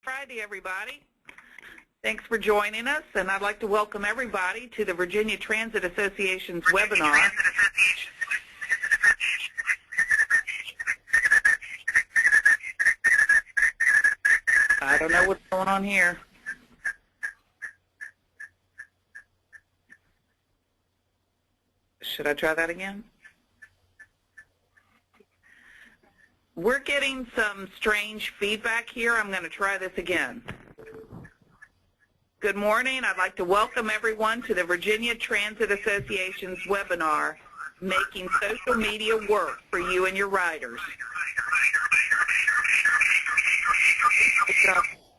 Friday, everybody. Thanks for joining us, and I'd like to welcome everybody to the Virginia Transit Association's webinar. I don't know what's going on here. Should I try that again? We're getting some strange feedback here. I'm going to try this again. Good morning. I'd like to welcome everyone to the Virginia Transit Association's webinar, Making Social Media Work for You and Your Riders.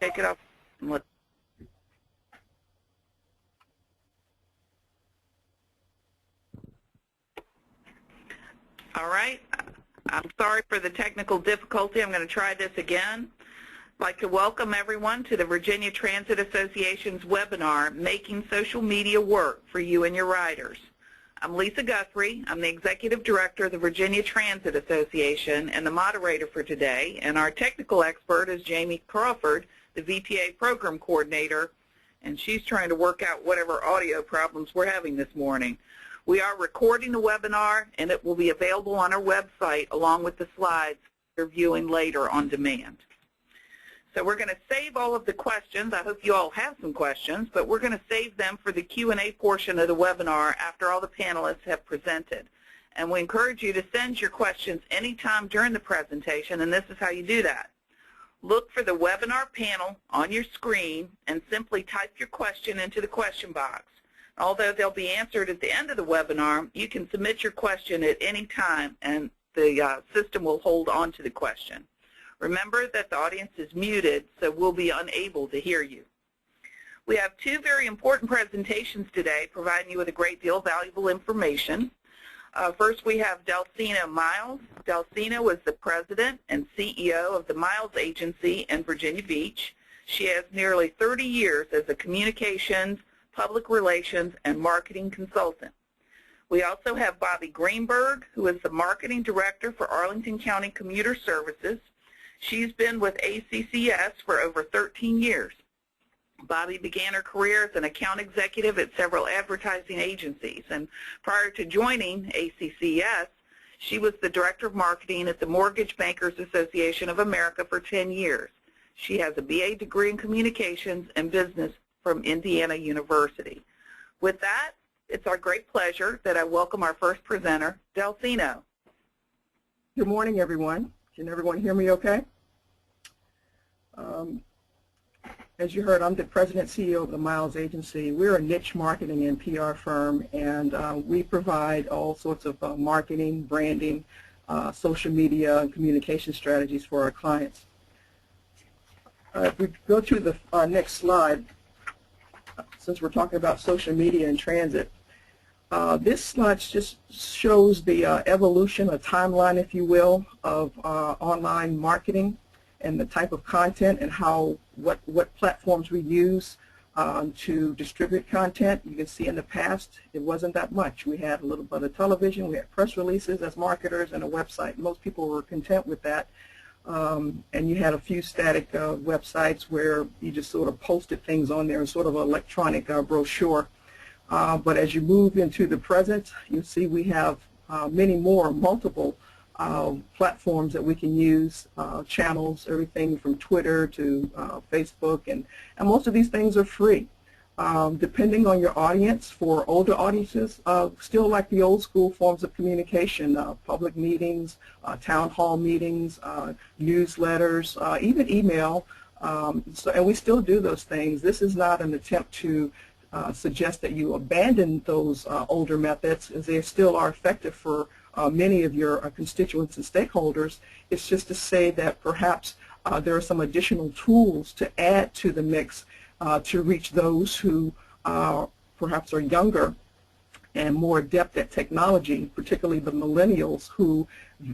Take it off. All right. I'm sorry for the technical difficulty. I'm going to try this again. I'd like to welcome everyone to the Virginia Transit Association's webinar, Making Social Media Work for You and Your Riders. I'm Lisa Guthrie. I'm the Executive Director of the Virginia Transit Association and the moderator for today, and our technical expert is Jamie Crawford, the VTA Program Coordinator, and she's trying to work out whatever audio problems we're having this morning. We are recording the webinar, and it will be available on our website along with the slides for viewing later on demand. So we're going to save all of the questions. I hope you all have some questions, but we're going to save them for the Q&A portion of the webinar after all the panelists have presented. And we encourage you to send your questions anytime during the presentation, and this is how you do that. Look for the webinar panel on your screen and simply type your question into the question box. Although they'll be answered at the end of the webinar, you can submit your question at any time, and the system will hold on to the question. Remember that the audience is muted, so we'll be unable to hear you. We have two very important presentations today, providing you with a great deal of valuable information. First, we have Delceno Miles. Delceno is the president and CEO of the Miles Agency in Virginia Beach. She has nearly 30 years as a communications, public relations, and marketing consultant. We also have Bobbi Greenberg, who is the marketing director for Arlington County Commuter Services. She's been with ACCS for over 13 years. Bobbi began her career as an account executive at several advertising agencies, and prior to joining ACCS, she was the director of marketing at the Mortgage Bankers Association of America for 10 years. She has a BA degree in communications and business from Indiana University. With that, it's our great pleasure that I welcome our first presenter, Delceno. Good morning, everyone. Can everyone hear me okay? As you heard, I'm the president and CEO of the Miles Agency. We're a niche marketing and PR firm, and we provide all sorts of marketing, branding, social media, and communication strategies for our clients. If we go to the next slide, since we're talking about social media and transit, this slide just shows the evolution, a timeline, if you will, of online marketing and the type of content and what platforms we use to distribute content. You can see in the past it wasn't that much. We had a little bit of television, we had press releases as marketers, and a website. Most people were content with that. And you had a few static websites where you just sort of posted things on there, sort of an electronic brochure. But as you move into the present, you see we have many more, multiple platforms that we can use, channels, everything from Twitter to Facebook, and most of these things are free. Depending on your audience, for older audiences, still like the old school forms of communication, public meetings, town hall meetings, newsletters, even email, and we still do those things. This is not an attempt to suggest that you abandon those older methods, as they still are effective for many of your constituents and stakeholders. It's just to say that perhaps there are some additional tools to add to the mix to reach those who perhaps are younger and more adept at technology, particularly the millennials who,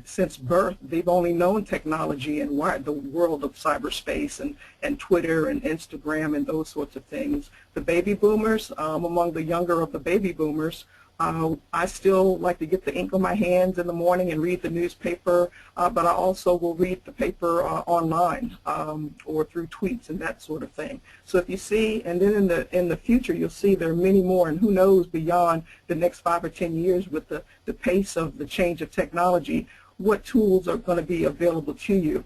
since birth, they've only known technology and the world of cyberspace and Twitter and Instagram and those sorts of things. The baby boomers, among the younger of the baby boomers, I still like to get the ink on my hands in the morning and read the newspaper, but I also will read the paper online or through tweets and that sort of thing. So if you see, and then in the future you'll see there are many more, and who knows beyond the next 5 or 10 years with the pace of the change of technology, what tools are going to be available to you.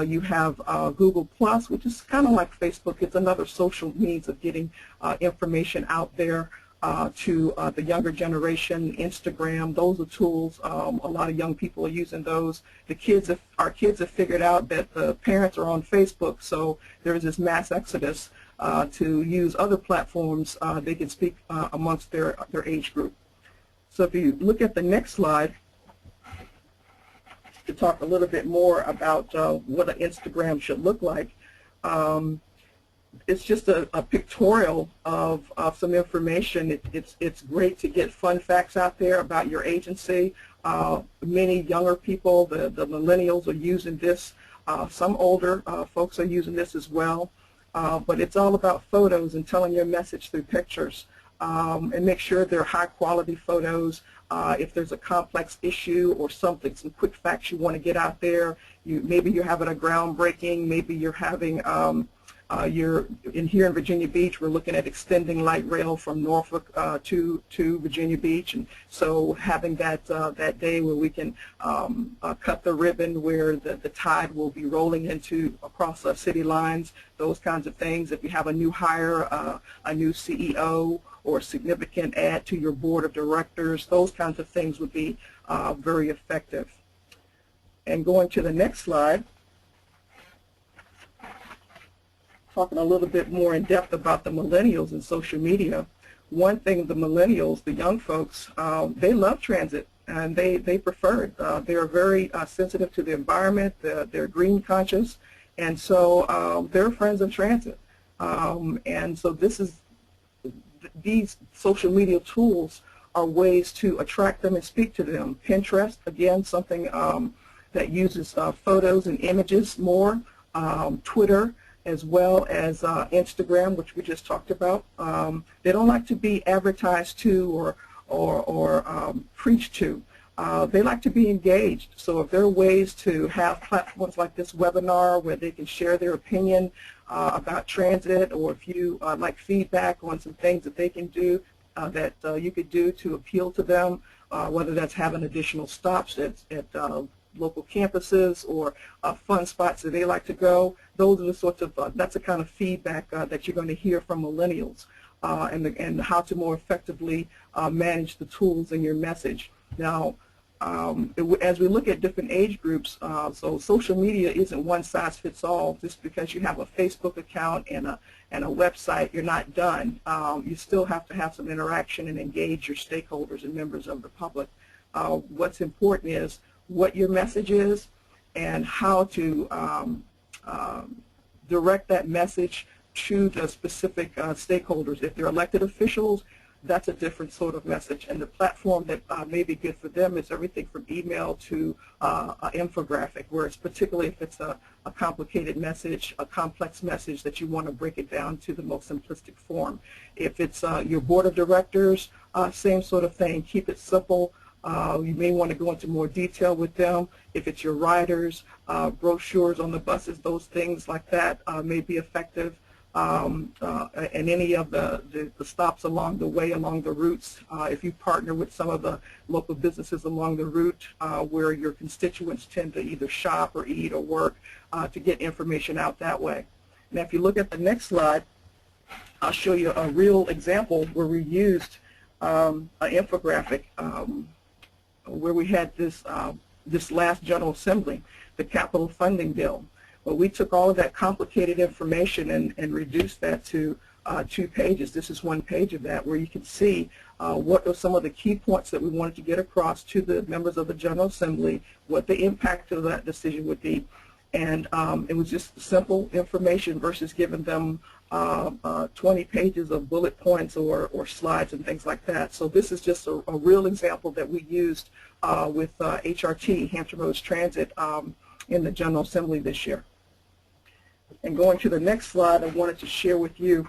You have Google Plus, which is kind of like Facebook. It's another social means of getting information out there to the younger generation. Instagram, those are tools. A lot of young people are using those. Our kids have figured out that the parents are on Facebook, so there's this mass exodus to use other platforms. They can speak amongst their age group. So if you look at the next slide, to talk a little bit more about what an Instagram should look like. It's just a pictorial of some information. It's great to get fun facts out there about your agency. Many younger people, the millennials, are using this. Some older folks are using this as well. But it's all about photos and telling your message through pictures. And make sure they're high-quality photos. If there's a complex issue or something, some quick facts you want to get out there, maybe you're having a groundbreaking, maybe you're having, here in Virginia Beach, we're looking at extending light rail from Norfolk to Virginia Beach, and so having that day where we can cut the ribbon where the tide will be rolling across city lines, those kinds of things. If you have a new hire, a new CEO, or a significant add to your board of directors, those kinds of things would be very effective. And going to the next slide, talking a little bit more in depth about the millennials and social media. One thing, the millennials, the young folks, they love transit, and they prefer it. They are very sensitive to the environment. They're green conscious, and so they're friends of transit. And so these social media tools are ways to attract them and speak to them. Pinterest, again, something that uses photos and images more. Twitter, as well as Instagram, which we just talked about. They don't like to be advertised to or preached to. They like to be engaged. So if there are ways to have platforms like this webinar where they can share their opinion about transit, or if you like feedback on some things that they can do, that you could do to appeal to them, whether that's having additional stops at local campuses or fun spots that they like to go, those are the sorts of, that's the kind of feedback that you're going to hear from millennials, and how to more effectively manage the tools in your message. Now, as we look at different age groups, so social media isn't one size fits all. Just because you have a Facebook account and a website, you're not done. You still have to have some interaction and engage your stakeholders and members of the public. What's important is what your message is and how to direct that message to the specific stakeholders. If they're elected officials, that's a different sort of message, and the platform that may be good for them is everything from email to an infographic, where it's particularly if it's a complicated message, a complex message, that you want to break it down to the most simplistic form. If it's your board of directors, same sort of thing. Keep it simple. You may want to go into more detail with them. If it's your riders, brochures on the buses, those things like that may be effective. And any of the stops along the way, along the routes, if you partner with some of the local businesses along the route where your constituents tend to either shop or eat or work, to get information out that way. Now if you look at the next slide, I'll show you a real example where we used an infographic where we had this last General Assembly, the capital funding bill. Well, we took all of that complicated information and reduced that to 2 pages. This is 1 page of that, where you can see what are some of the key points that we wanted to get across to the members of the General Assembly, what the impact of that decision would be. And it was just simple information versus giving them 20 pages of bullet points or slides and things like that. So this is just a real example that we used with HRT, Hampton Roads Transit, in the General Assembly this year. And going to the next slide, I wanted to share with you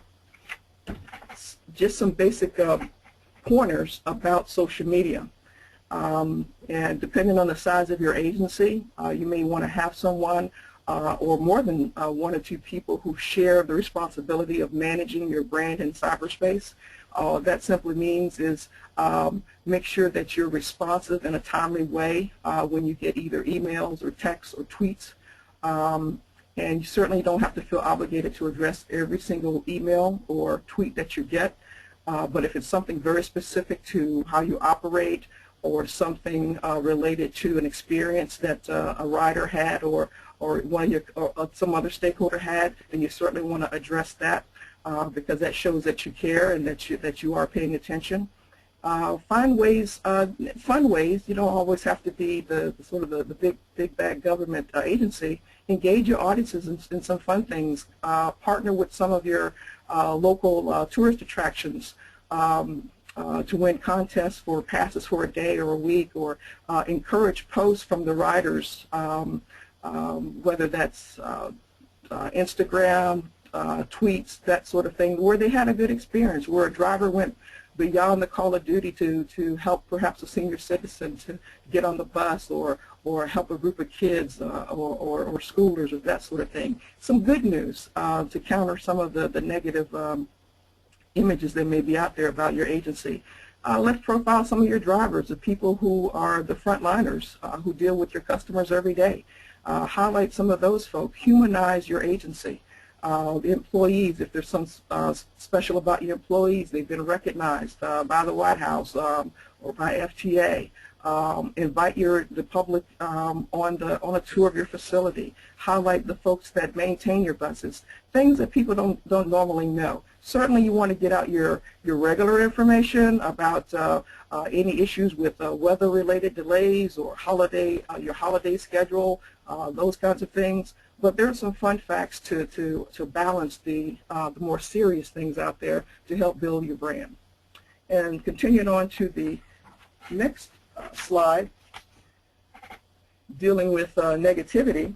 just some basic pointers about social media. And depending on the size of your agency, you may want to have someone or more than one or two people who share the responsibility of managing your brand in cyberspace. All that simply means is make sure that you're responsive in a timely way when you get either emails or texts or tweets. And you certainly don't have to feel obligated to address every single email or tweet that you get. But if it's something very specific to how you operate or something related to an experience that a rider had or one of your or some other stakeholder had, then you certainly want to address that because that shows that you care and that you are paying attention. Find ways, fun ways. You don't always have to be the sort of the big bad government agency. Engage your audiences in some fun things. Partner with some of your local tourist attractions to win contests for passes for a day or a week, or encourage posts from the riders, whether that's Instagram, tweets, that sort of thing, where they had a good experience, where a driver went beyond the call of duty to help perhaps a senior citizen to get on the bus or help a group of kids or schoolers or that sort of thing. Some good news to counter some of the negative images that may be out there about your agency. Let's profile some of your drivers, the people who are the frontliners who deal with your customers every day. Highlight some of those folks. Humanize your agency. The employees, if there's some special about your employees, they've been recognized by the White House or by FTA. Invite the public on a tour of your facility. Highlight the folks that maintain your buses. Things that people don't normally know. Certainly, you want to get out your regular information about any issues with weather-related delays or your holiday schedule, those kinds of things. But there are some fun facts to balance the more serious things out there to help build your brand. And continuing on to the next slide, dealing with negativity.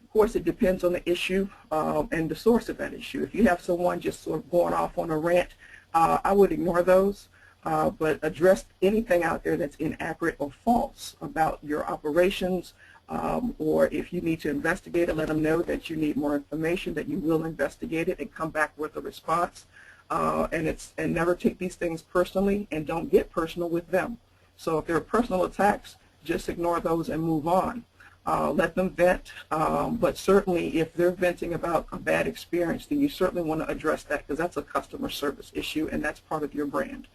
Of course, it depends on the issue and the source of that issue. If you have someone just sort of going off on a rant, I would ignore those, but address anything out there that's inaccurate or false about your operations, or if you need to investigate it, let them know that you need more information, that you will investigate it and come back with a response. And never take these things personally, and don't get personal with them. So if there are personal attacks, just ignore those and move on. Let them vent, but certainly if they're venting about a bad experience, then you certainly want to address that, because that's a customer service issue and that's part of your brand.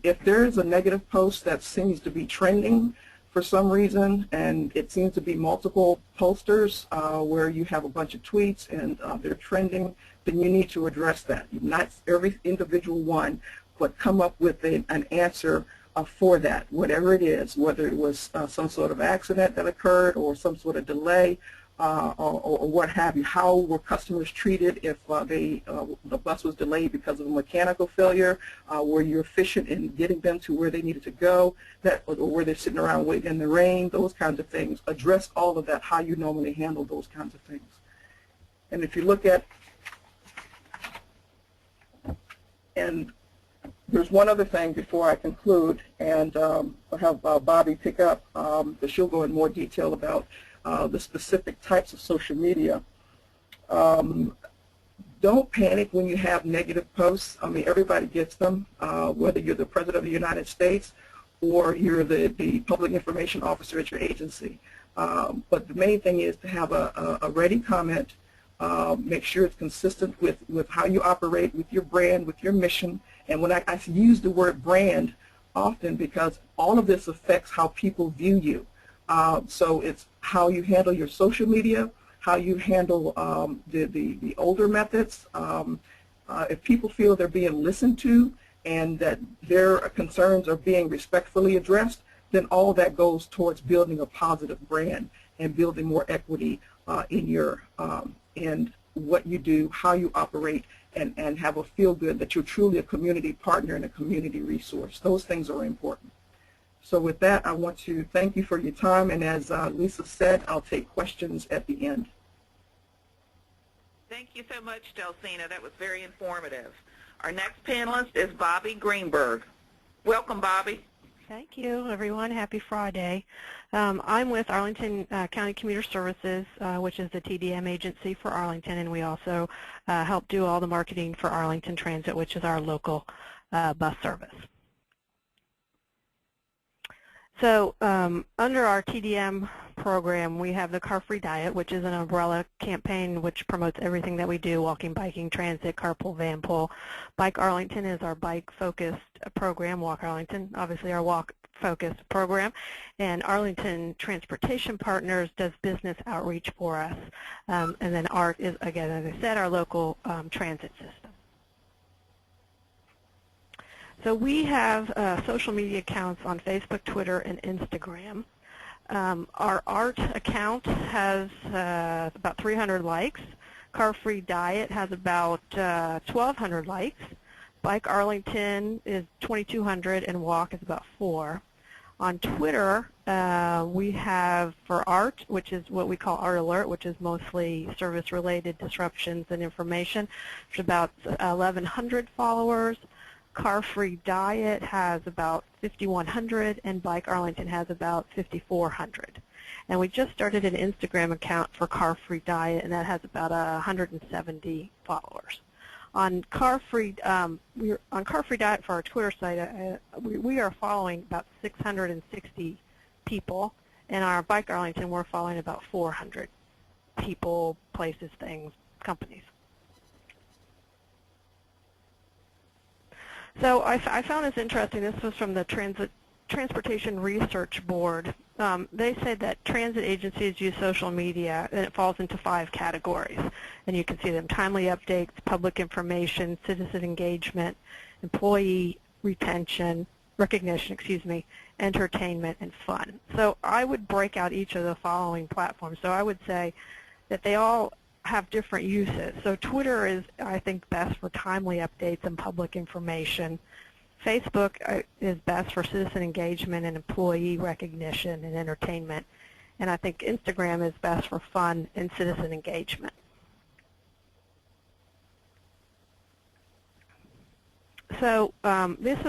If there's a negative post that seems to be trending for some reason, and it seems to be multiple posters where you have a bunch of tweets and they're trending, then you need to address that. Not every individual one, but come up with an answer for that, whatever it is, whether it was some sort of accident that occurred or some sort of delay or what have you. How were customers treated if the bus was delayed because of a mechanical failure? Were you efficient in getting them to where they needed to go, or were they sitting around waiting in the rain? Those kinds of things. Address all of that, how you normally handle those kinds of things. And if you look at, and there's one other thing before I conclude, and I'll have Bobbi pick up, but she'll go in more detail about the specific types of social media. Don't panic when you have negative posts. I mean, everybody gets them, whether you're the President of the United States or you're the public information officer at your agency. But the main thing is to have a ready comment. Make sure it's consistent with how you operate, with your brand, with your mission. And when I use the word brand often, because all of this affects how people view you. So it's how you handle your social media, how you handle the older methods. If people feel they're being listened to and that their concerns are being respectfully addressed, then all that goes towards building a positive brand and building more equity in what you do, how you operate, and have a feel-good that you're truly a community partner and a community resource. Those things are important. So with that, I want to thank you for your time, and as Lisa said, I'll take questions at the end. Thank you so much, Delceno. That was very informative. Our next panelist is Bobbi Greenberg. Welcome, Bobbi. Thank you, everyone. Happy Friday. I'm with Arlington County Commuter Services, which is the TDM agency for Arlington, and we also help do all the marketing for Arlington Transit, which is our local bus service. So under our TDM program, we have the Car-Free Diet, which is an umbrella campaign which promotes everything that we do, walking, biking, transit, carpool, vanpool. Bike Arlington is our bike-focused program. Walk Arlington, obviously our walk-focused program. And Arlington Transportation Partners does business outreach for us. And then ART is, again, as I said, our local transit system. So we have social media accounts on Facebook, Twitter, and Instagram. Our ART account has about 300 likes. Car-Free Diet has about 1,200 likes. Bike Arlington is 2,200, and Walk is about 4. On Twitter, we have for ART, which is what we call ART Alert, which is mostly service-related disruptions and information. There's about 1,100 followers. Car-Free Diet has about 5,100, and Bike Arlington has about 5,400. And we just started an Instagram account for Car-Free Diet, and that has about 170 followers. On Car-Free Diet for our Twitter site, we are following about 660 people, and our Bike Arlington, we're following about 400 people, places, things, companies. So I found this interesting. This was from the Transportation Research Board. They say that transit agencies use social media, and it falls into 5 categories. And you can see them: timely updates, public information, citizen engagement, employee recognition, entertainment, and fun. So I would break out each of the following platforms. So I would say that they all have different uses. So Twitter is, I think, best for timely updates and public information. Facebook is best for citizen engagement and employee recognition and entertainment. And I think Instagram is best for fun and citizen engagement. So these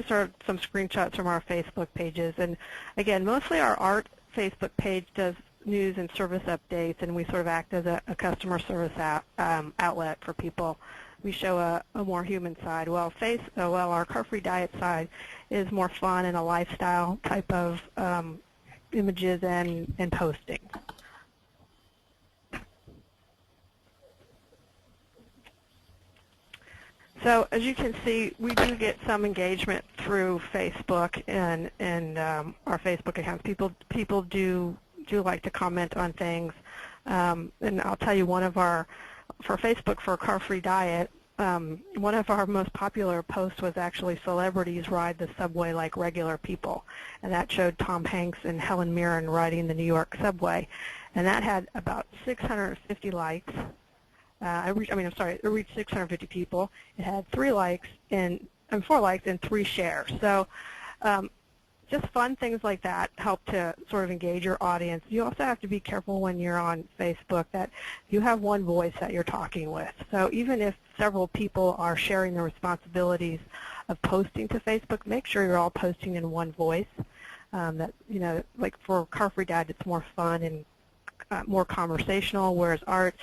are some screenshots from our Facebook pages. And again, mostly our ART Facebook page does news and service updates, and we sort of act as a customer service outlet for people. We show a more human side. Well, our Car-Free Diet side is more fun and a lifestyle type of images and posting. So as you can see, we do get some engagement through Facebook and our Facebook accounts. People do like to comment on things, and I'll tell you, for Facebook for Car-Free Diet, one of our most popular posts was actually celebrities ride the subway like regular people, and that showed Tom Hanks and Helen Mirren riding the New York subway, and that had about 650 likes. It reached 650 people. It had 4 likes and 3 shares. So just fun things like that help to sort of engage your audience. You also have to be careful when you're on Facebook that you have one voice that you're talking with. So even if several people are sharing the responsibilities of posting to Facebook, make sure you're all posting in one voice. Like for Car-Free Diet, it's more fun and more conversational, whereas ART,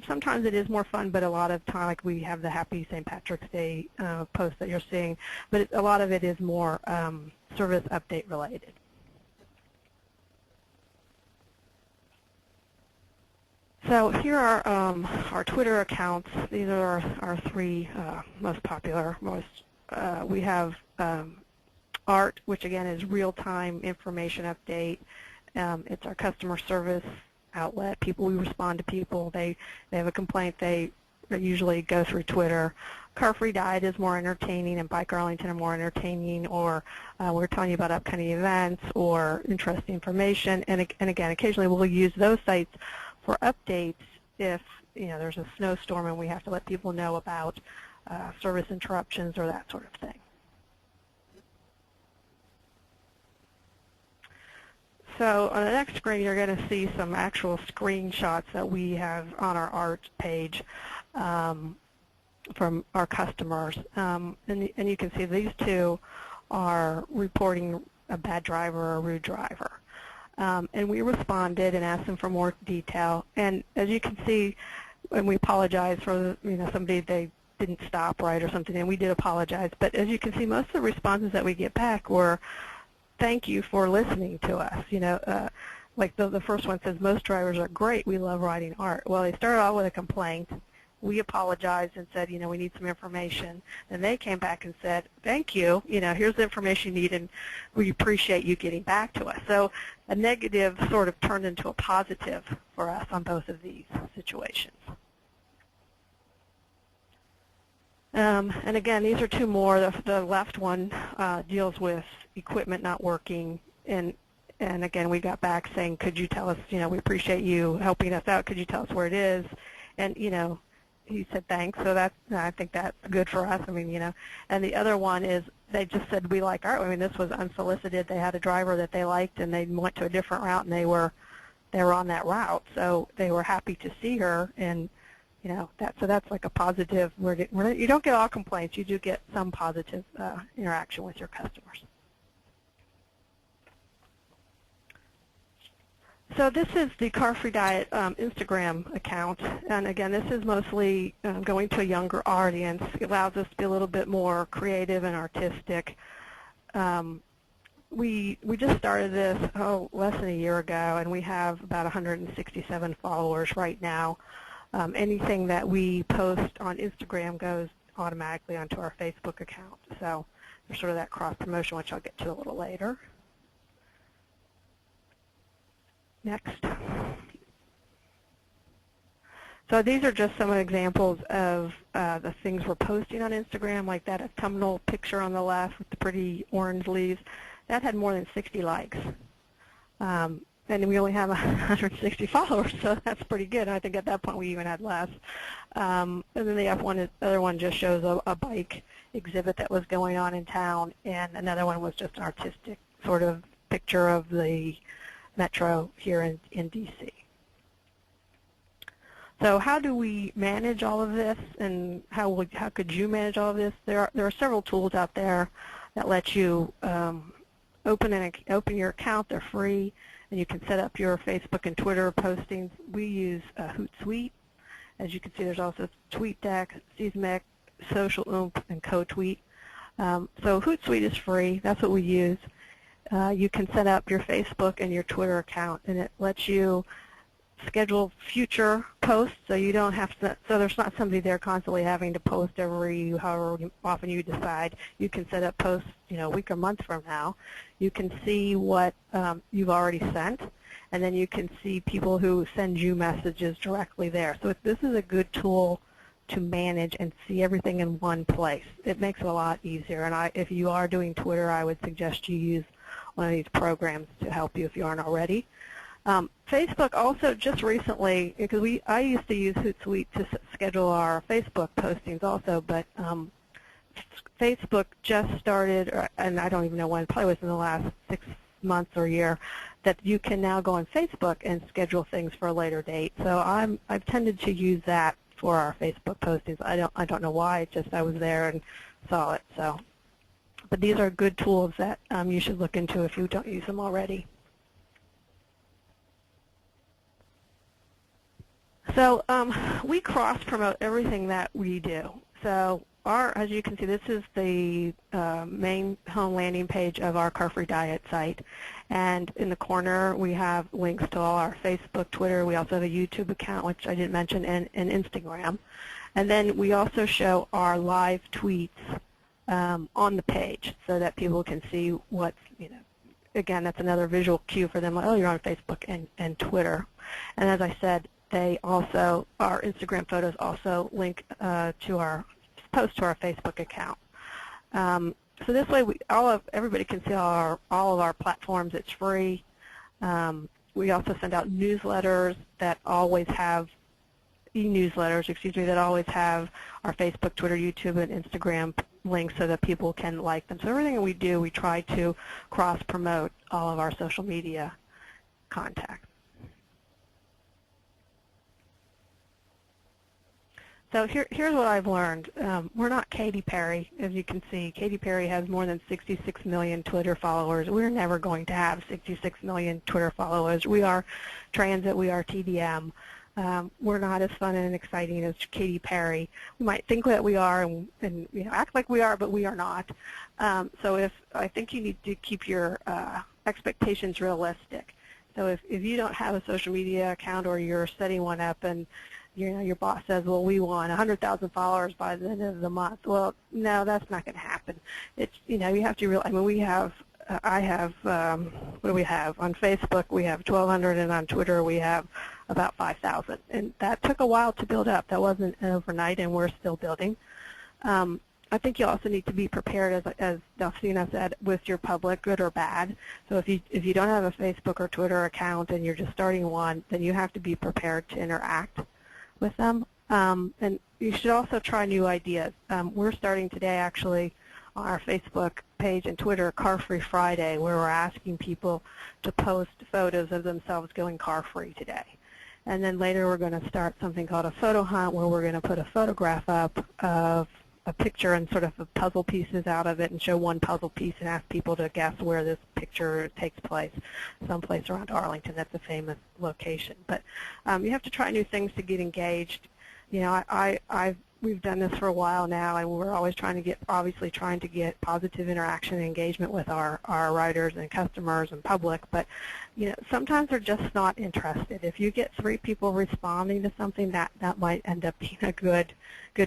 sometimes it is more fun, but a lot of time, like we have the Happy St. Patrick's Day post that you're seeing, but a lot of it is more service update related. So here are our Twitter accounts. These are our 3 most popular. We have ART, which again is real-time information update. It's our customer service outlet. We respond to people. They have a complaint, they usually go through Twitter. Car-Free Diet is more entertaining, and Bike Arlington are more entertaining, or we're telling you about upcoming events or interesting information. And again, occasionally we'll use those sites for updates if there's a snowstorm and we have to let people know about service interruptions or that sort of thing. So on the next screen, you're going to see some actual screenshots that we have on our ART page. our customers. And you can see these two are reporting a bad driver or a rude driver. And we responded and asked them for more detail. And as you can see, and we apologize for somebody they didn't stop right or something, and we did apologize. But as you can see, most of the responses that we get back were, "Thank you for listening to us." Like the first one says, "Most drivers are great. We love writing art." Well, they started out with a complaint. We apologized and said, we need some information. And they came back and said, "Thank you. Here's the information you need, and we appreciate you getting back to us." So a negative sort of turned into a positive for us on both of these situations. And again, these are two more. The left one deals with equipment not working, and again, we got back saying, "Could you tell us? We appreciate you helping us out. Could you tell us where it is?" And he said thanks. So I think that's good for us. And the other one is they just said, "We like art." This was unsolicited. They had a driver that they liked, and they went to a different route, and they were on that route, so they were happy to see her, and so that's like a positive. You don't get all complaints. You do get some positive interaction with your customers. So this is the Car Free Diet Instagram account, and again, this is mostly going to a younger audience. It allows us to be a little bit more creative and artistic. We just started this less than a year ago, and we have about 167 followers right now. Anything that we post on Instagram goes automatically onto our Facebook account. So there's sort of that cross promotion, which I'll get to a little later. Next. So these are just some examples of the things we're posting on Instagram, like that autumnal picture on the left with the pretty orange leaves. That had more than 60 likes. And we only have 160 followers, so that's pretty good. I think at that point we even had less. And then the other one just shows a bike exhibit that was going on in town, and another one was just an artistic sort of picture of the metro here in D.C. So how do we manage all of this, and how could you manage all of this? There are several tools out there that let you open your account. They're free, and you can set up your Facebook and Twitter postings. We use Hootsuite. As you can see, there's also TweetDeck, Seismic, Social Oomph, and CoTweet. So Hootsuite is free. That's what we use. You can set up your Facebook and your Twitter account, and it lets you schedule future posts, so you don't have to. So there's not somebody there constantly having to post however often you decide. You can set up posts, a week or month from now. You can see what you've already sent, and then you can see people who send you messages directly there. So this is a good tool to manage and see everything in one place. It makes it a lot easier. And if you are doing Twitter, I would suggest you use one of these programs to help you if you aren't already. Facebook also just recently, because I used to use Hootsuite to schedule our Facebook postings also, but Facebook just started, and I don't even know when, probably within the last 6 months or a year, that you can now go on Facebook and schedule things for a later date. So I've tended to use that for our Facebook postings. I don't know why, it's just I was there and saw it. So, but these are good tools that you should look into if you don't use them already. So we cross-promote everything that we do. So as you can see, this is the main home landing page of our Car Free Diet site. And in the corner, we have links to all our Facebook, Twitter. We also have a YouTube account, which I didn't mention, and Instagram. And then we also show our live tweets on the page so that people can see what's, again, that's another visual cue for them, like, oh, you're on Facebook and Twitter. And as I said, our Instagram photos also link to our post to our Facebook account. So this way, everybody can see all of our platforms. It's free. We also send out newsletters that always have that always have our Facebook, Twitter, YouTube, and Instagram links so that people can like them. So everything that we do, we try to cross-promote all of our social media contacts. So here's what I've learned. We're not Katy Perry, as you can see. Katy Perry has more than 66 million Twitter followers. We're never going to have 66 million Twitter followers. We are transit. We are TDM. We're not as fun and exciting as Katy Perry. We might think that we are and act like we are, but we are not. So I think you need to keep your expectations realistic. So if you don't have a social media account or you're setting one up and your boss says, well, we want 100,000 followers by the end of the month. Well, no, that's not going to happen. It's, you have to realize, I mean, what do we have? On Facebook, we have 1,200, and on Twitter, we have about 5,000. And that took a while to build up. That wasn't overnight, and we're still building. I think you also need to be prepared, as Delceno said, with your public, good or bad. So if you don't have a Facebook or Twitter account and you're just starting one, then you have to be prepared to interact with them. And you should also try new ideas. We're starting today, actually, on our Facebook page and Twitter, Car Free Friday, where we're asking people to post photos of themselves going car free today. And then later we're going to start something called a photo hunt, where we're going to put a photograph up of a picture and sort of puzzle pieces out of it and show one puzzle piece and ask people to guess where this picture takes place, someplace around Arlington. That's a famous location. But you have to try new things to get engaged. We've done this for a while now, and we're always obviously trying to get positive interaction and engagement with our riders and customers and public, but sometimes they're just not interested. If you get 3 people responding to something, that might end up being a good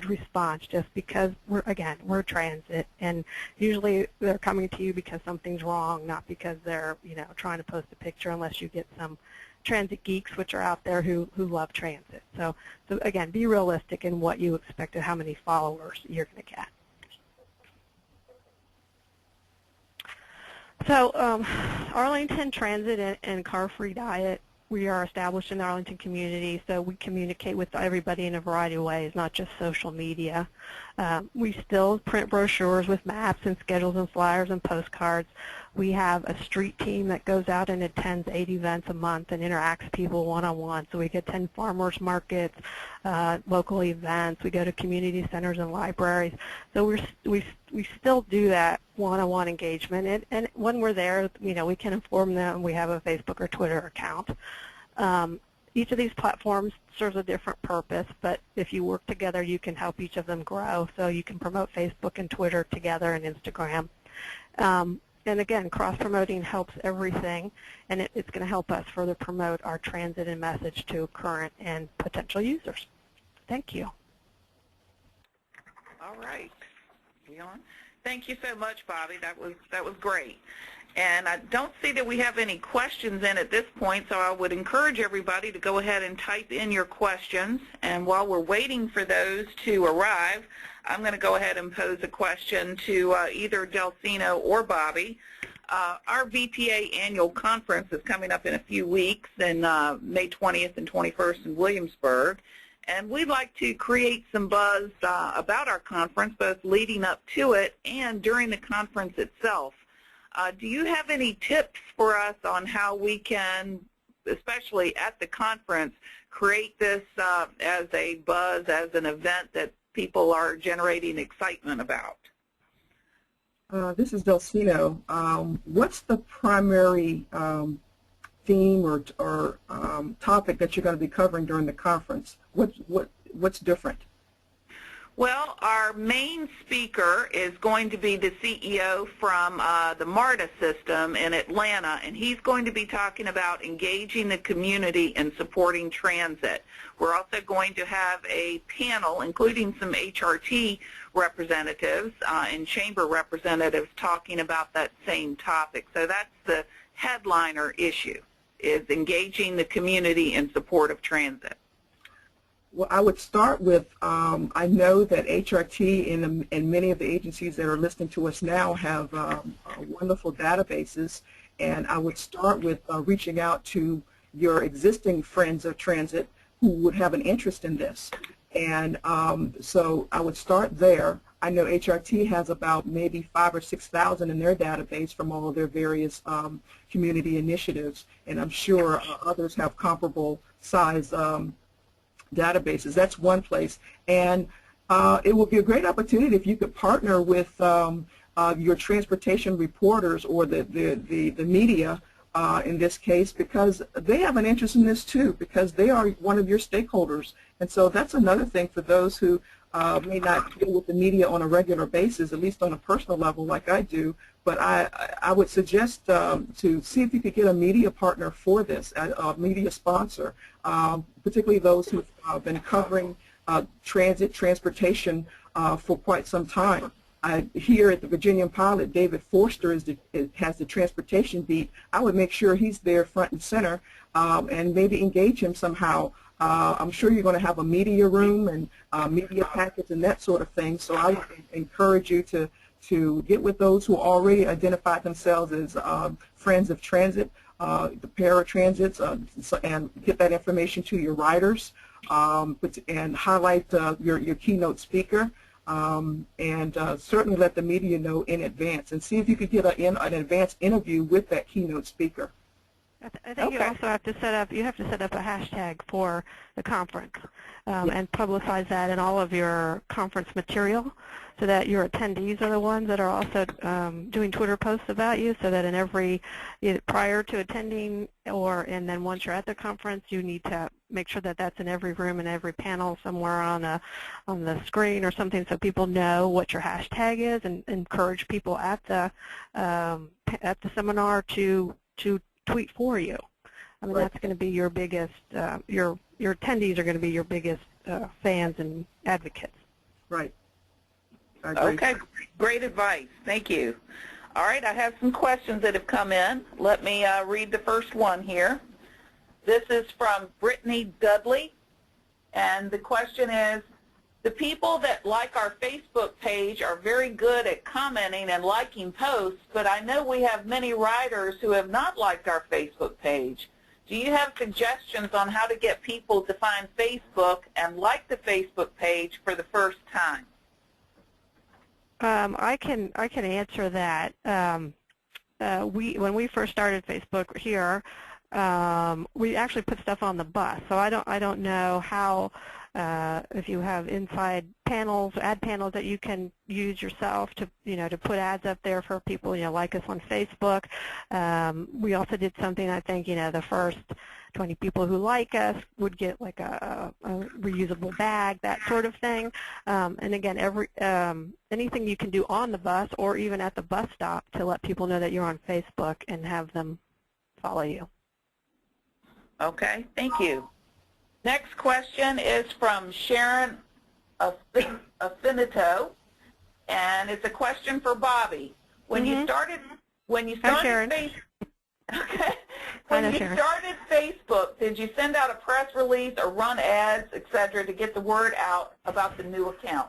response, just because we're transit, and usually they're coming to you because something's wrong, not because they're trying to post a picture, unless you get some transit geeks, which are out there who love transit. So again, be realistic in what you expect and how many followers you're going to get. So Arlington Transit and Car Free Diet, we are established in the Arlington community, so we communicate with everybody in a variety of ways, not just social media. We still print brochures with maps and schedules and flyers and postcards. We have a street team that goes out and attends 8 events a month and interacts people one-on-one. So we attend farmers markets, local events. We go to community centers and libraries. So we still do that one-on-one engagement. And when we're there, we can inform them. We have a Facebook or Twitter account. Each of these platforms serves a different purpose, but if you work together, you can help each of them grow. So you can promote Facebook and Twitter together and Instagram. And again, cross-promoting helps everything, and it's going to help us further promote our transit and message to current and potential users. Thank you. All right. Leon? Thank you so much, Bobbi. That was great. And I don't see that we have any questions in at this point, so I would encourage everybody to go ahead and type in your questions. And while we're waiting for those to arrive, I'm going to go ahead and pose a question to either Delceno or Bobbi. Our VPA annual conference is coming up in a few weeks, in May 20th and 21st in Williamsburg. And we'd like to create some buzz about our conference, both leading up to it and during the conference itself. Do you have any tips for us on how we can, especially at the conference, create this as a buzz, as an event that people are generating excitement about? This is Delceno. What's the primary theme or topic that you're going to be covering during the conference? What's different? Well, our main speaker is going to be the CEO from the MARTA system in Atlanta, and he's going to be talking about engaging the community and supporting transit. We're also going to have a panel, including some HRT representatives and chamber representatives talking about that same topic. So that's the headliner issue, is engaging the community in support of transit. Well, I would start with, I know that HRT and many of the agencies that are listening to us now have wonderful databases, and I would start with reaching out to your existing friends of transit who would have an interest in this. And so I would start there. I know HRT has about maybe 5,000 or 6,000 in their database from all of their various community initiatives, and I'm sure others have comparable size databases. That's one place. And it would be a great opportunity if you could partner with your transportation reporters or the media in this case, because they have an interest in this too, because they are one of your stakeholders. And so that's another thing for those who may not deal with the media on a regular basis, at least on a personal level like I do. But I would suggest to see if you could get a media partner for this, a media sponsor, particularly those who've been covering transportation for quite some time. Here at the Virginia Pilot, David Forster has the transportation beat. I would make sure he's there front and center and maybe engage him somehow. I'm sure you're going to have a media room and media packets and that sort of thing, so I would encourage you to get with those who already identify themselves as friends of transit, the paratransits, and get that information to your riders, and highlight your keynote speaker. And certainly let the media know in advance, and see if you could get an advanced interview with that keynote speaker. I think you also have to set up. You have to set up a hashtag for the conference and publicize that in all of your conference material, so that your attendees are the ones that are also doing Twitter posts about you. So that in every prior to attending and then once you're at the conference, you need to make sure that that's in every room and every panel somewhere on the screen or something, so people know what your hashtag is, and encourage people at the seminar to tweet for you. I mean, that's going to be your biggest, your attendees are going to be your biggest fans and advocates. Right. Okay, great advice. Thank you. All right, I have some questions that have come in. Let me read the first one here. This is from Brittany Dudley, and the question is, the people that like our Facebook page are very good at commenting and liking posts, but I know we have many riders who have not liked our Facebook page. Do you have suggestions on how to get people to find Facebook and like the Facebook page for the first time? I can answer that. When we first started Facebook here, we actually put stuff on the bus. So I don't know how. If you have inside panels, ad panels that you can use yourself to put ads up there for people, like us on Facebook. We also did something, I think, the first 20 people who like us would get like a reusable bag, that sort of thing. And again, anything you can do on the bus or even at the bus stop to let people know that you're on Facebook and have them follow you. Okay, thank you. Next question is from Sharon Affinito, and it's a question for Bobbi. When you started Facebook, did you send out a press release or run ads, etc., to get the word out about the new account?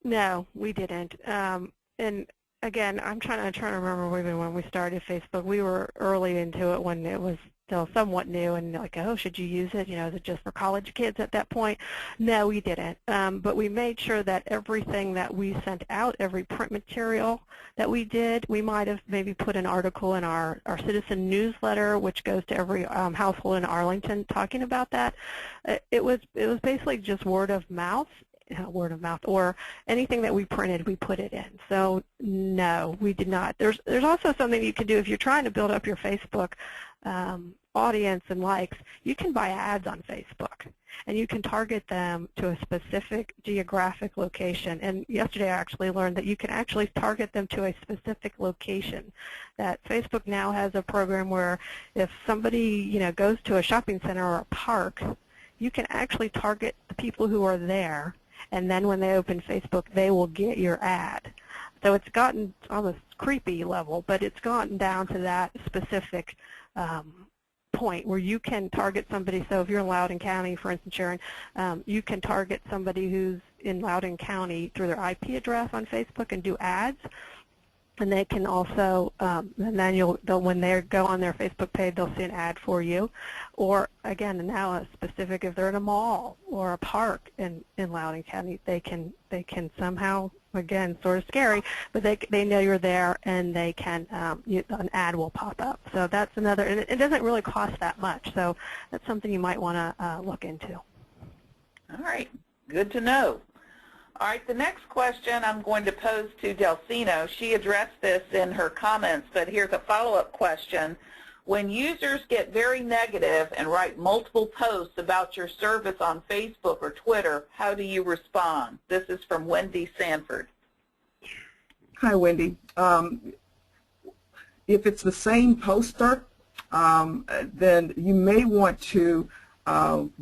No, we didn't. And again, I'm trying to remember even when we started Facebook. We were early into it when it was still somewhat new, and like, oh, should you use it? Is it just for college kids at that point? No, we didn't. But we made sure that everything that we sent out, every print material that we did, we might have maybe put an article in our citizen newsletter, which goes to every household in Arlington, talking about that. It was basically just word of mouth, or anything that we printed, we put it in. So no, we did not. There's also something you can do if you're trying to build up your Facebook audience and likes. You can buy ads on Facebook, and you can target them to a specific geographic location. And yesterday I actually learned that you can actually target them to a specific location. That Facebook now has a program where if somebody goes to a shopping center or a park, you can actually target the people who are there, and then when they open Facebook, they will get your ad. So it's gotten almost creepy level, but it's gotten down to that specific point where you can target somebody. So if you're in Loudoun County, for instance, Sharon, you can target somebody who's in Loudoun County through their IP address on Facebook and do ads. And they can also, and then when they go on their Facebook page, they'll see an ad for you. Or again, now a specific, if they're in a mall or a park in Loudoun County, they can somehow, again, sort of scary, but they know you're there, and they can an ad will pop up. So that's another, and it doesn't really cost that much. So that's something you might want to look into. All right, good to know. All right, the next question I'm going to pose to Delceno. She addressed this in her comments, but here's a follow-up question. When users get very negative and write multiple posts about your service on Facebook or Twitter, how do you respond? This is from Wendy Sanford. Hi, Wendy. If it's the same poster, then you may want to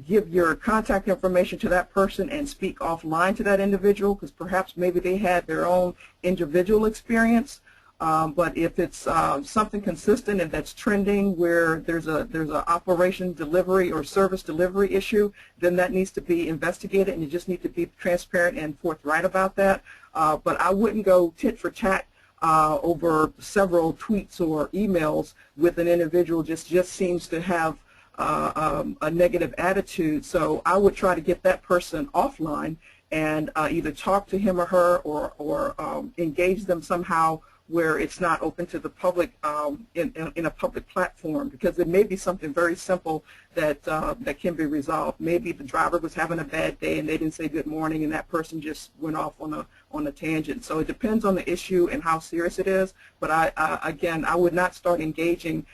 give your contact information to that person and speak offline to that individual, because perhaps maybe they had their own individual experience. But if it's something consistent and that's trending where there's a operation delivery or service delivery issue, then that needs to be investigated, and you just need to be transparent and forthright about that. But I wouldn't go tit for tat over several tweets or emails with an individual just seems to have a negative attitude. So I would try to get that person offline and either talk to him or her or engage them somehow where it's not open to the public in a public platform, because it may be something very simple that that can be resolved. Maybe the driver was having a bad day and they didn't say good morning, and that person just went off on a tangent. So it depends on the issue and how serious it is. But again, I would not start engaging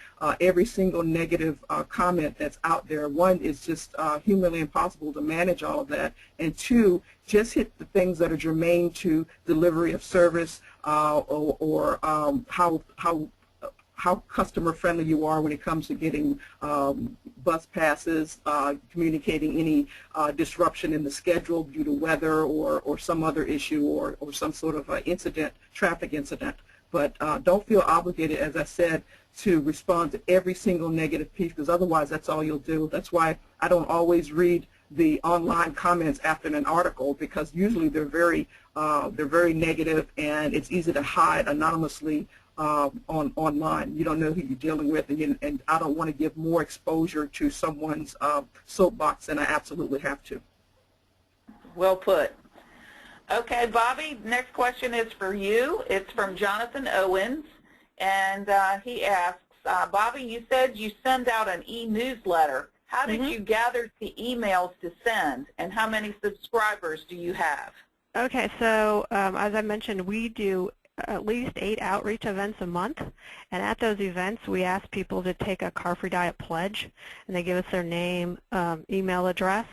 every single negative comment that's out there. One, it's just humanly impossible to manage all of that, and two, just hit the things that are germane to delivery of service or how customer friendly you are when it comes to getting bus passes, communicating any disruption in the schedule due to weather or some other issue or some sort of incident, traffic incident. But don't feel obligated, as I said, to respond to every single negative piece, because otherwise that's all you'll do. That's why I don't always read the online comments after an article, because usually they're very negative, and it's easy to hide anonymously online. You don't know who you're dealing with, and I don't want to give more exposure to someone's soapbox than I absolutely have to. Well put. Okay, Bobbi, next question is for you. It's from Jonathan Owens, and he asks, Bobbi, you said you send out an e-newsletter. How did you gather the emails to send, and how many subscribers do you have? Okay, so as I mentioned, we do at least 8 outreach events a month, and at those events we ask people to take a car-free diet pledge, and they give us their name, email address,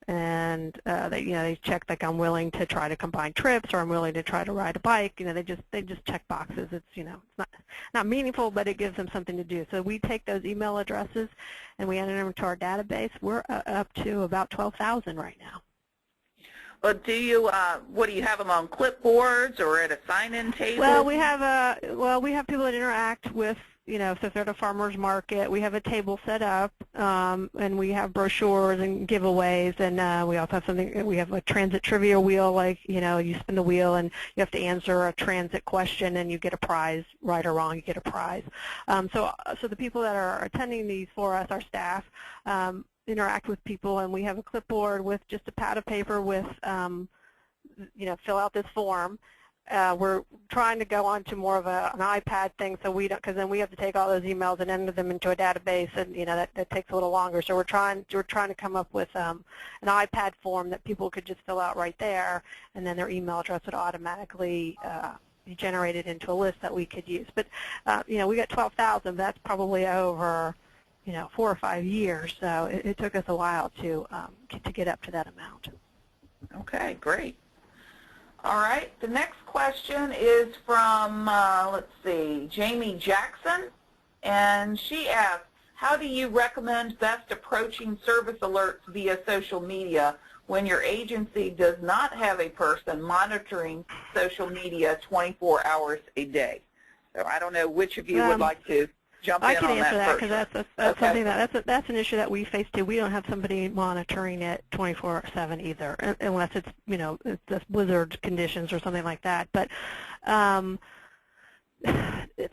and they check like I'm willing to try to combine trips, or I'm willing to try to ride a bike. They just check boxes. It's it's not meaningful, but it gives them something to do. So we take those email addresses and we enter them to our database. We're up to about 12,000 right now. Well, do you what do you have them on clipboards or at a sign-in table? Well, we have people that interact with, so if they're at a farmer's market, we have a table set up, and we have brochures and giveaways, and we also have we have a transit trivia wheel, like, you spin the wheel and you have to answer a transit question and you get a prize, right or wrong, you get a prize. So the people that are attending these for us, our staff, interact with people, and we have a clipboard with just a pad of paper with, fill out this form. We're trying to go on to more of an iPad thing, so we don't, because then we have to take all those emails and enter them into a database, and that takes a little longer. So we're trying to come up with an iPad form that people could just fill out right there, and then their email address would automatically be generated into a list that we could use. But we got 12,000. That's probably over 4 or 5 years. So it took us a while to get up to that amount. Okay, great. All right, the next question is from, let's see, Jamie Jackson, and she asks, how do you recommend best approaching service alerts via social media when your agency does not have a person monitoring social media 24 hours a day? So I don't know which of you would like to jump in on that first. I can answer that, because that's something that's an issue that we face too. We don't have somebody monitoring it 24/7 either, unless it's it's just blizzard conditions or something like that. But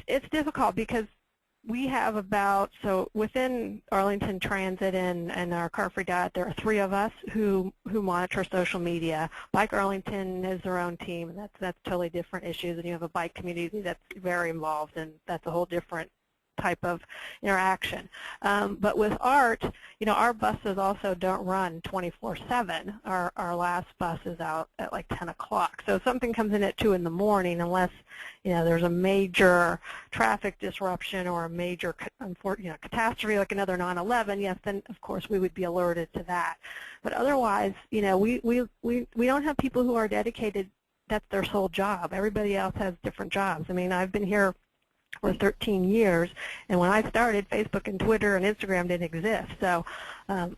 it's difficult, because we have so within Arlington Transit and our Car-Free Diet, there are 3 of us who monitor social media. Bike Arlington has their own team, and that's totally different issues, and you have a bike community that's very involved, and that's a whole different type of interaction. But with art, our buses also don't run 24/7. Our last bus is out at like 10 o'clock. So if something comes in at 2 in the morning, unless there's a major traffic disruption or a major catastrophe like another 9/11, yes, then of course we would be alerted to that. But otherwise, we don't have people who are dedicated. That's their sole job. Everybody else has different jobs. I mean, I've been here for 13 years, and when I started, Facebook and Twitter and Instagram didn't exist. So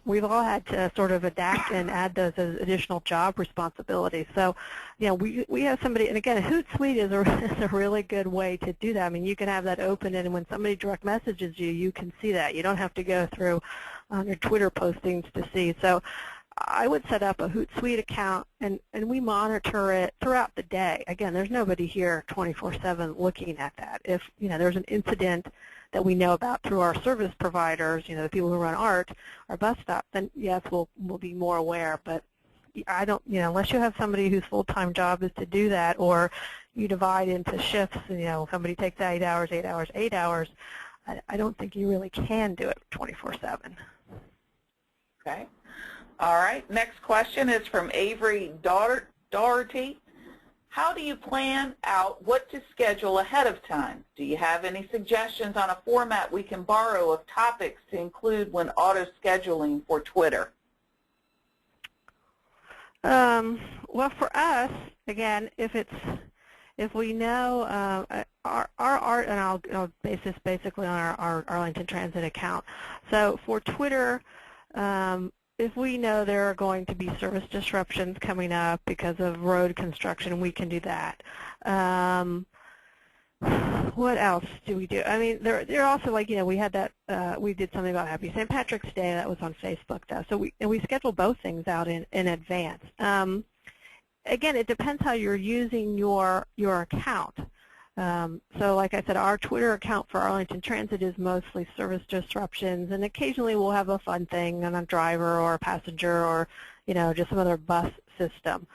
we've all had to sort of adapt and add those as additional job responsibilities. So, we have somebody, and again, Hootsuite is a really good way to do that. I mean, you can have that open, and when somebody direct messages you, you can see that. You don't have to go through your Twitter postings to see. So I would set up a Hootsuite account, and we monitor it throughout the day. Again, there's nobody here 24/7 looking at that. If there's an incident that we know about through our service providers, the people who run art, our bus stop, then yes, we'll be more aware. But I don't, unless you have somebody whose full-time job is to do that, or you divide into shifts, somebody takes 8 hours, 8 hours, 8 hours, I don't think you really can do it 24/7. Okay. All right, next question is from Avery Doherty. How do you plan out what to schedule ahead of time? Do you have any suggestions on a format we can borrow of topics to include when auto-scheduling for Twitter? Well, for us, again, if we know our art, and I'll base this basically on our Arlington Transit account. So for Twitter, if we know there are going to be service disruptions coming up because of road construction, we can do that. What else do we do? I mean, there are also, like, we had that, we did something about Happy St. Patrick's Day that was on Facebook, though. So we schedule both things out in advance. Again, it depends how you're using your account. So like I said, our Twitter account for Arlington Transit is mostly service disruptions, and occasionally we'll have a fun thing on a driver or a passenger or, just some other bus system.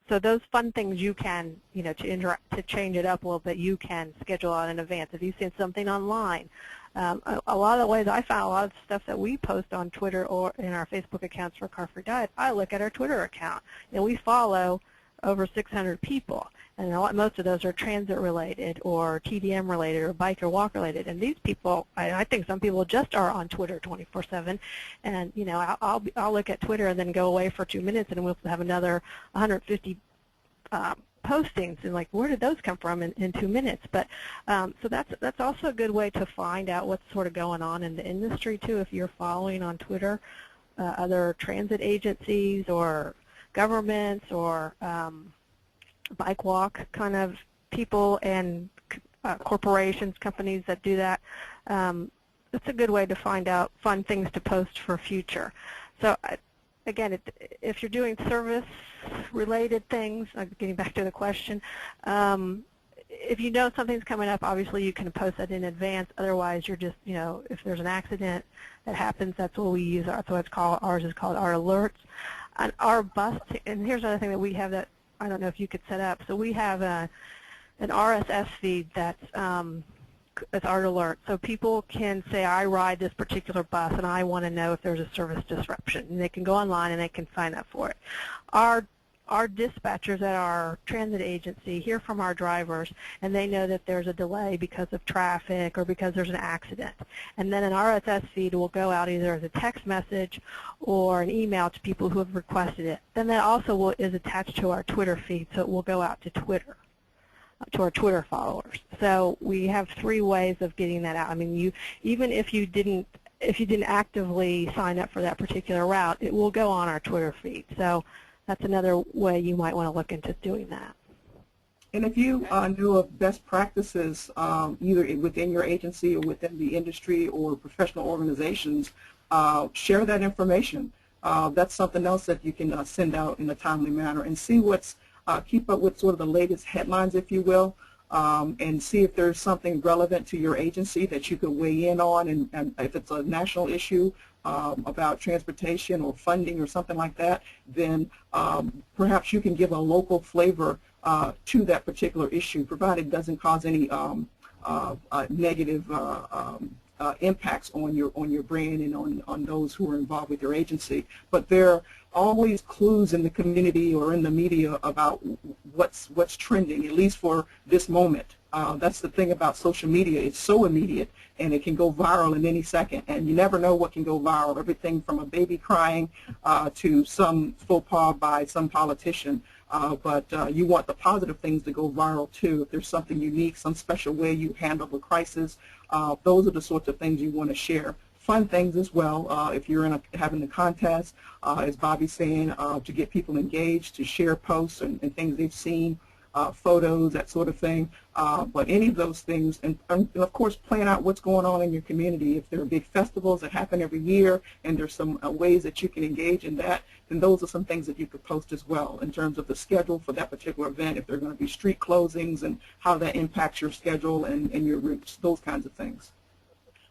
So those fun things you can, to change it up a little bit, you can schedule out in advance. If you've seen something online, a lot of the ways I found a lot of stuff that we post on Twitter or in our Facebook accounts for Car Free Diet, I look at our Twitter account. We follow over 600 people, and most of those are transit related or TDM related or bike or walk related. And these people, I think some people just are on Twitter 24/7. And I'll look at Twitter and then go away for 2 minutes, and we'll have another 150 postings, and like, where did those come from in 2 minutes? But so that's also a good way to find out what's sort of going on in the industry too. If you're following on Twitter other transit agencies or governments or bike walk kind of people and corporations, companies that do that, it's a good way to find out fun things to post for future. So again, if you're doing service-related things, getting back to the question, if you know something's coming up, obviously you can post that in advance. Otherwise, you're just, if there's an accident that happens, that's what we use. That's what it's called. Ours is called our alerts. And our bus, and here's another thing that we have that I don't know if you could set up. So we have an RSS feed that's Art Alert. So people can say, I ride this particular bus and I want to know if there's a service disruption. And they can go online and they can sign up for it. Our dispatchers at our transit agency hear from our drivers, and they know that there's a delay because of traffic or because there's an accident. And then an RSS feed will go out either as a text message or an email to people who have requested it. Then that also is attached to our Twitter feed, so it will go out to Twitter, to our Twitter followers. So we have 3 ways of getting that out. I mean, even if you didn't actively sign up for that particular route, it will go on our Twitter feed. So that's another way you might want to look into doing that. And if you knew of best practices, either within your agency or within the industry or professional organizations, share that information. That's something else that you can send out in a timely manner and see keep up with sort of the latest headlines, if you will, and see if there's something relevant to your agency that you could weigh in on, and if it's a national issue about transportation or funding or something like that, then perhaps you can give a local flavor to that particular issue, provided it doesn't cause any negative impacts on your brand and on those who are involved with your agency. But there are always clues in the community or in the media about what's trending, at least for this moment. That's the thing about social media. It's so immediate, and it can go viral in any second, and you never know what can go viral. Everything from a baby crying to some faux pas by some politician. But you want the positive things to go viral too. If there's something unique, some special way you handle the crisis, those are the sorts of things you want to share. Fun things as well. If you're having a contest, as Bobbi's saying, to get people engaged, to share posts and things they've seen, photos, that sort of thing. But any of those things, and of course plan out what's going on in your community. If there are big festivals that happen every year and there's some ways that you can engage in that, then those are some things that you could post as well in terms of the schedule for that particular event, if there are going to be street closings and how that impacts your schedule and your routes, those kinds of things.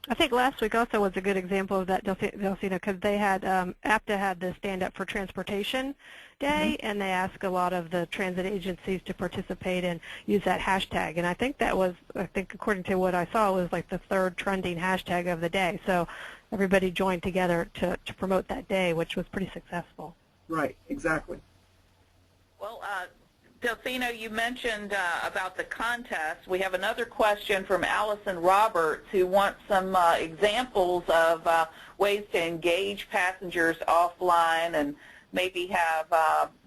I think last week also was a good example of that, Delceno, because they had, APTA had the Stand Up for Transportation Day, and they asked a lot of the transit agencies to participate and use that hashtag. And I think that was, according to what I saw, was like the third trending hashtag of the day. So everybody joined together to promote that day, which was pretty successful. Right, exactly. Well, Delceno, you mentioned about the contest. We have another question from Allison Roberts, who wants some examples of ways to engage passengers offline and maybe have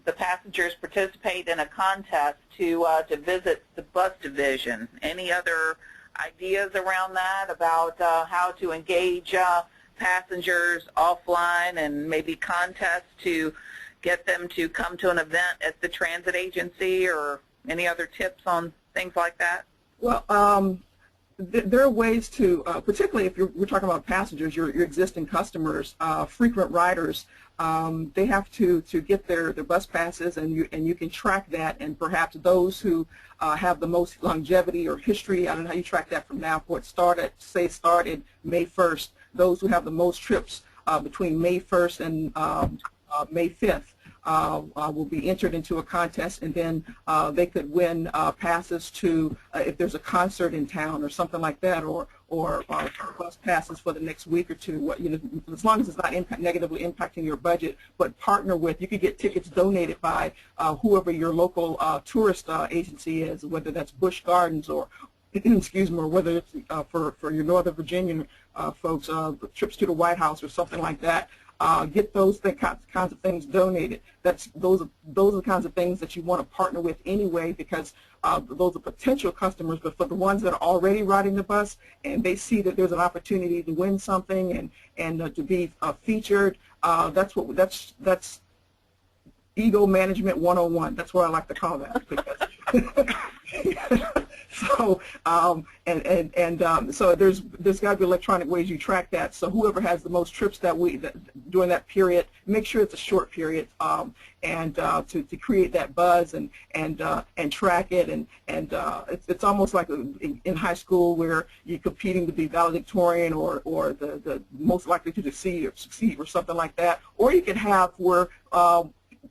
the passengers participate in a contest to visit the bus division. Any other ideas around that about how to engage passengers offline and maybe contests to get them to come to an event at the transit agency, or any other tips on things like that? Well, there are ways to, particularly if we're talking about passengers, your existing customers, frequent riders, they have to get their bus passes, and you can track that, and perhaps those who have the most longevity or history, I don't know how you track that from now, for it started May 1st, those who have the most trips between May 1st and May 5th will be entered into a contest, and then they could win passes to if there's a concert in town or something like that, or bus passes for the next week or two. As long as it's not negatively impacting your budget, but partner with, you could get tickets donated by whoever your local tourist agency is, whether that's Busch Gardens or excuse me, or whether it's for your Northern Virginian folks, trips to the White House or something like that. Get those kinds of things donated. Those are the kinds of things that you want to partner with anyway, because those are potential customers. But for the ones that are already riding the bus and they see that there's an opportunity to win something and to be featured, that's ego management 101. That's what I like to call that. Because so so there's got to be electronic ways you track that. So whoever has the most trips during that period, make sure it's a short period, and to create that buzz and track it, and it's almost like in high school where you're competing to be valedictorian or the most likely to succeed or something like that. Or you could have where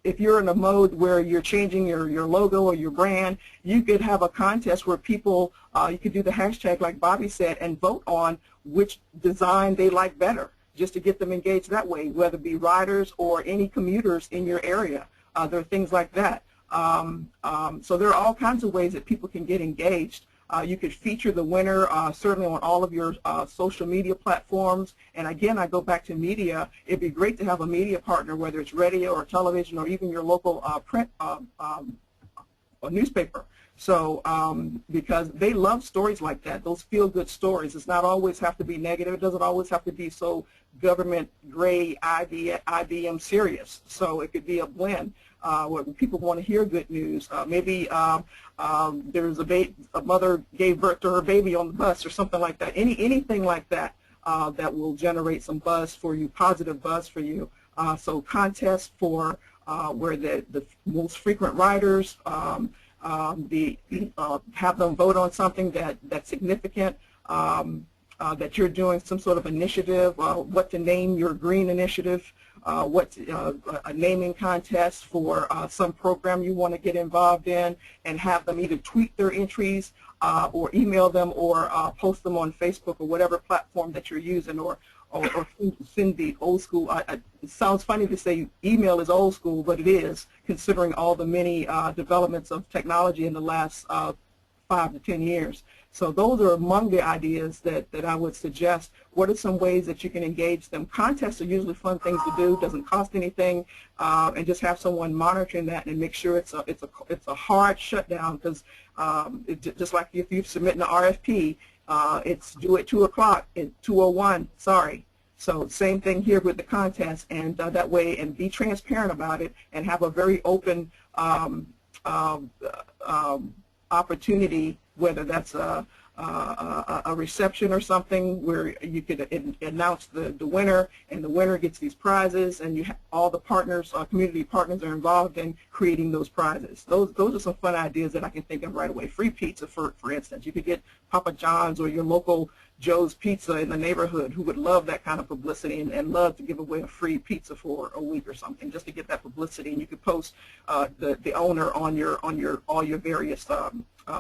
if you're in a mode where you're changing your logo or your brand, you could have a contest where people, you could do the hashtag like Bobbi said, and vote on which design they like better, just to get them engaged that way, whether it be riders or any commuters in your area. There are things like that. So there are all kinds of ways that people can get engaged. You could feature the winner certainly on all of your social media platforms. And again, I go back to media. It'd be great to have a media partner, whether it's radio or television or even your local print newspaper. So because they love stories like that, those feel-good stories. It's not always have to be negative. It doesn't always have to be so government gray, IBM serious. So it could be a blend. Where people want to hear good news. Maybe there's a mother gave birth to her baby on the bus or something like that. Anything like that that will generate some buzz for you, positive buzz for you. So contests for where the most frequent riders, have them vote on something that's significant, that you're doing some sort of initiative, what to name your green initiative, a naming contest for some program you want to get involved in, and have them either tweet their entries or email them or post them on Facebook or whatever platform that you're using, or send the old school. It sounds funny to say email is old school, but it is, considering all the many developments of technology in the last 5 to 10 years. So those are among the ideas that I would suggest. What are some ways that you can engage them? Contests are usually fun things to do, doesn't cost anything, and just have someone monitoring that and make sure it's a hard shutdown, because just like if you submit an RFP, it's due at 2 o'clock, at 2:01, sorry. So same thing here with the contest, and that way, and be transparent about it, and have a very open opportunity, whether that's a reception or something where you could announce the winner, and the winner gets these prizes, and all the partners, community partners, are involved in creating those prizes. Those are some fun ideas that I can think of right away. Free pizza, for instance. You could get Papa John's or your local Joe's Pizza in the neighborhood, who would love that kind of publicity and love to give away a free pizza for a week or something, just to get that publicity. And you could post the owner on all your various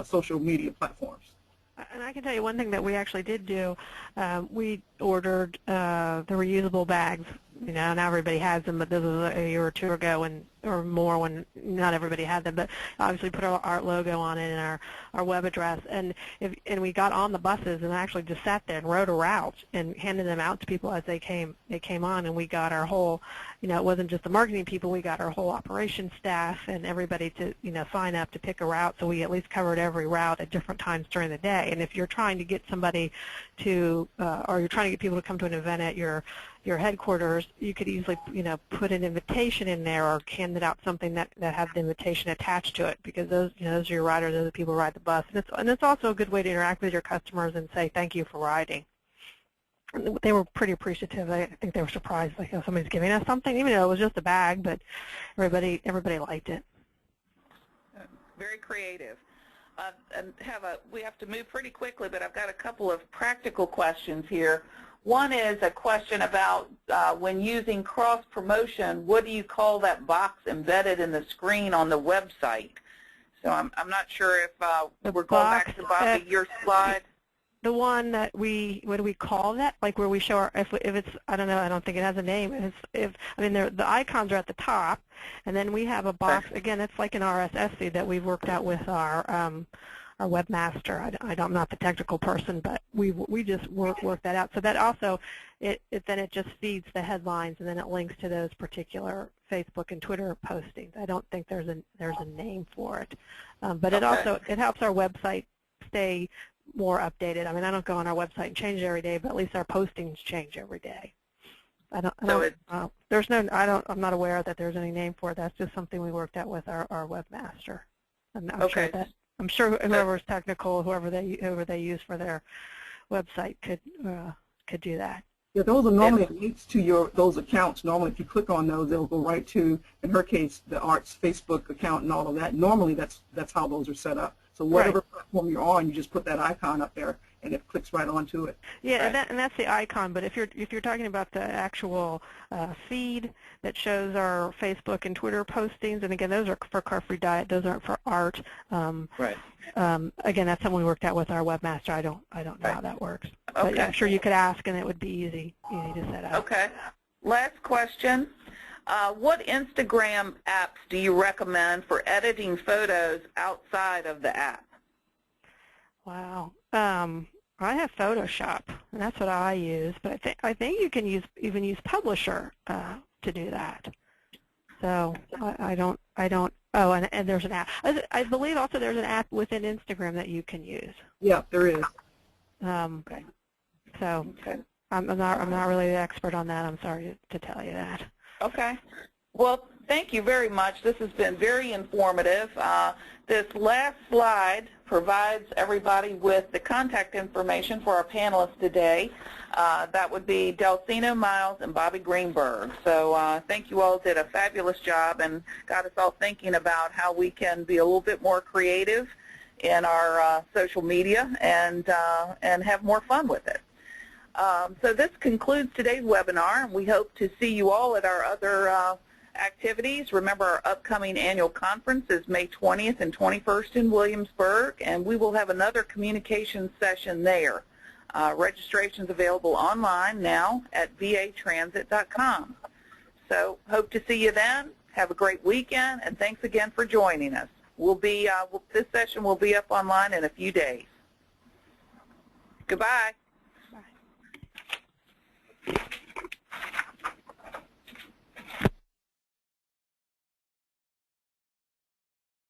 social media platforms. And I can tell you one thing that we actually did do. We ordered the reusable bags. You know, not everybody has them, but this was a year or two ago, or more, when not everybody had them. But obviously put our logo on it and our web address, and we got on the buses and actually just sat there and wrote a route and handed them out to people as they came on, and we got our whole, you know, it wasn't just the marketing people, we got our whole operations staff and everybody to, you know, sign up to pick a route, so we at least covered every route at different times during the day. And if you're trying to get somebody to, or you're trying to get people to come to an event at your headquarters, you could easily, you know, put an invitation in there or hand it out something that have the invitation attached to it, because those, you know, those are your riders, those are the people who ride the bus, and it's also a good way to interact with your customers and say thank you for riding. And they were pretty appreciative. I think they were surprised, like, oh, somebody's giving us something, even though it was just a bag, but everybody liked it. Very creative. And we have to move pretty quickly, but I've got a couple of practical questions here. One is a question about when using cross-promotion, what do you call that box embedded in the screen on the website? So I'm not sure if we're going back to Bobbi, your slide. The one that what do we call that? Like where we show our, if it's, I don't know, I don't think it has a name. I mean, the icons are at the top, and then we have a box, again, it's like an RSS feed that we've worked out with our webmaster. I'm not the technical person, but we just work that out. So that also, then it just feeds the headlines, and then it links to those particular Facebook and Twitter postings. I don't think there's a name for it, but it also, it helps our website stay more updated. I mean, I don't go on our website and change it every day, but at least our postings change every day. I'm not aware that there's any name for it. That's just something we worked out with our webmaster. I'm sure whoever's technical, whoever they use for their website could do that. Yeah, those are normally links to those accounts. Normally, if you click on those, they'll go right to, in her case, the Arts Facebook account and all of that. Normally, that's how those are set up. So whatever platform you're on, you just put that icon up there, and it clicks right onto it. Yeah, and that's the icon. But if you're talking about the actual feed that shows our Facebook and Twitter postings, and again, those are for Car-Free Diet. Those aren't for art. Again, that's something we worked out with our webmaster. I don't know how that works. But yeah, I'm sure you could ask, and it would be easy to set up. Okay. Last question. What Instagram apps do you recommend for editing photos outside of the app? Wow. I have Photoshop, and that's what I use. But I think you can even use Publisher to do that. So I don't. Oh, and there's an app. I believe also there's an app within Instagram that you can use. Yeah, there is. Okay. So I'm not really the expert on that. I'm sorry to tell you that. Okay. Well, thank you very much. This has been very informative. This last slide provides everybody with the contact information for our panelists today. That would be Delceno, Miles, and Bobbi Greenberg. So thank you all. Did a fabulous job and got us all thinking about how we can be a little bit more creative in our social media and have more fun with it. So this concludes today's webinar, and we hope to see you all at our other activities. Remember, our upcoming annual conference is May 20th and 21st in Williamsburg, and we will have another communications session there. Registration's available online now at vatransit.com. So hope to see you then. Have a great weekend, and thanks again for joining us. This session will be up online in a few days. Goodbye.